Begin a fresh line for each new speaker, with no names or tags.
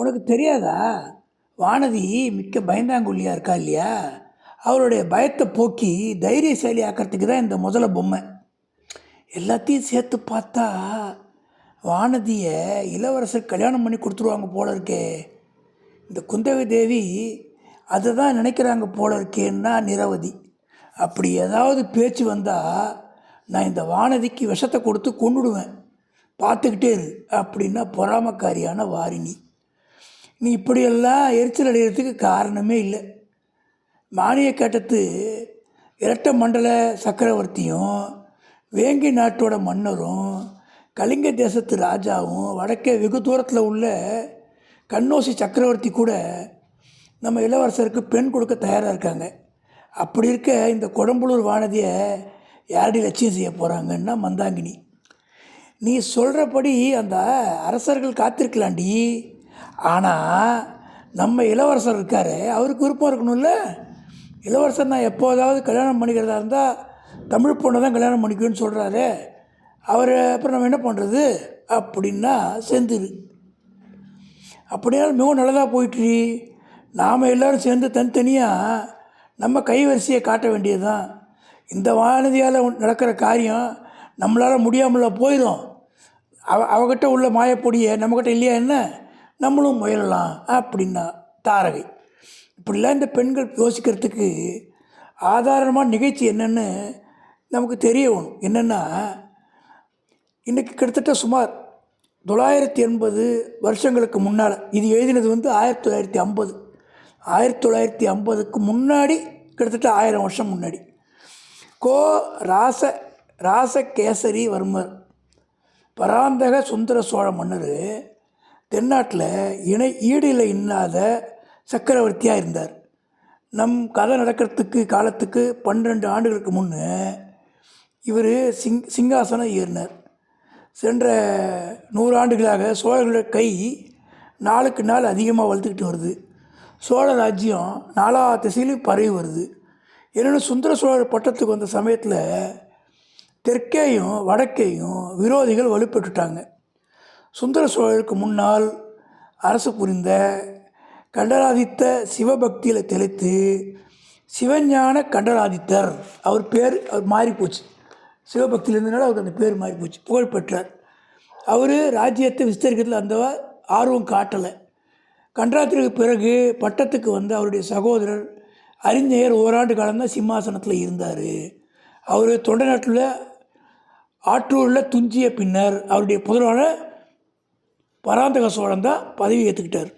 உனக்கு தெரியாதா? வானதி மிக்க பயந்தாங்கொல்லியாக இருக்கா இல்லையா? அவருடைய பயத்தை போக்கி தைரியசாலி ஆக்கிறதுக்கு தான் இந்த முதல பொம்மை. எல்லாத்தையும் சேர்த்து பார்த்தா வானதியை இளவரசர் கல்யாணம் பண்ணி கொடுத்துருவாங்க போல இருக்கே. இந்த குந்தவை தேவி அதை தான் நினைக்கிறாங்க போல இருக்கேன்னா நிரவதி. அப்படி ஏதாவது பேச்சு வந்தால் நான் இந்த வானதிக்கு விஷத்தை கொடுத்து கொண்டுடுவேன், பார்த்துக்கிட்டே இரு அப்படின்னா பொறாமக்காரியான வாரிணி. நீ இப்படியெல்லாம் எரிச்சல் அடைகிறதுக்கு காரணமே இல்லை. மானிய கேட்டத்து இரட்ட மண்டல சக்கரவர்த்தியும் வேங்கை நாட்டோட மன்னரும் கலிங்க தேசத்து ராஜாவும் வடக்கே வெகு தூரத்தில் உள்ள கண்ணோசி சக்கரவர்த்தி கூட நம்ம இளவரசருக்கு பெண் கொடுக்க தயாராக இருக்காங்க. அப்படி இருக்க இந்த கொடம்புலூர் வானதியை யாரடி லட்சியம் செய்ய போகிறாங்கன்னா மந்தாங்கினி. நீ சொல்கிறபடி அந்த அரசர்கள் காத்திருக்கலாண்டி. ஆனால் நம்ம இளவரசர் இருக்கார், அவருக்கு விருப்பம் இருக்கணும்ல. இளவரசர் நான் எப்போதாவது கல்யாணம் பண்ணிக்கிறதா இருந்தால் தமிழ் பொண்ணை தான் கல்யாணம் பண்ணிக்குவேன்னு சொல்கிறாரு. அவர் அப்புறம் நம்ம என்ன பண்ணுறது அப்படின்னா செந்துரு. அப்படினாலும் மிகவும் நல்லதாக போயிட்டு நாம் எல்லோரும் சேர்ந்து தனித்தனியாக நம்ம கைவரிசையை காட்ட வேண்டியது தான். இந்த வானதியால் நடக்கிற காரியம் நம்மளால் முடியாமல் போயிடும். அவகிட்ட உள்ள மாயப்பொடியை நம்மக்கிட்ட இல்லையா என்ன, நம்மளும் முயலலாம் அப்படின்னா தாரகை. இப்படிலாம் இந்த பெண்கள் யோசிக்கிறதுக்கு ஆதாரமான நிகழ்ச்சி என்னென்னு நமக்கு தெரிய வேணும். என்னென்னா, இன்றைக்கி கிட்டத்தட்ட சுமார் 980 வருஷங்களுக்கு முன்னால், இது எழுதினது 1950. 1950க்கு முன்னாடி, கிட்டத்தட்ட 1000 வருஷம் முன்னாடி, கோ ராசகேசரி வர்மர் பராந்தக சுந்தர சோழ மன்னர் தென்னாட்டில் ஈடில் இல்லாத சக்கரவர்த்தியாக இருந்தார். நம் கதை நடக்கிறதுக்கு காலத்துக்கு 12 ஆண்டுகளுக்கு முன்னே இவர் சிங்காசனம் ஏறினார். சென்ற 100 ஆண்டுகளாக சோழர்களோட கை நாளுக்கு நாள் அதிகமாக வளர்த்துக்கிட்டு வருது. சோழ ராஜ்யம் நாலா திசையிலும் பரவி வருது. என்னென்னு சுந்தர சோழர் பட்டத்துக்கு வந்த சமயத்தில் தெற்கேயும் வடக்கேயும் விரோதிகள் வலுப்பெற்றுட்டாங்க. சுந்தர சோழருக்கு முன்னால் அரசு புரிந்த கண்டராதித்த சிவபக்தியில் தெளித்து சிவஞான கண்டராதித்தர், அவர் மாறிப்போச்சு. சிவபக்தியில் இருந்தனால அவருக்கு அந்த பேர் மாறிப்போச்சு, புகழ் பெற்றார். அவர் ராஜ்யத்தை விஸ்தரிக்கிறதுல அந்த ஆர்வம் காட்டலை. கண்டராதித்தருக்கு பிறகு பட்டத்துக்கு வந்த அவருடைய சகோதரர் அறிஞர் ஓராண்டு காலம்தான் சிம்மாசனத்தில் இருந்தார். அவர் தொண்டை நாட்டில் ஆற்றூரில் துஞ்சிய பின்னர் அவருடைய புதல்வரான பராந்தக சோழன் தான் பதவி ஏற்றுக்கிட்டார்.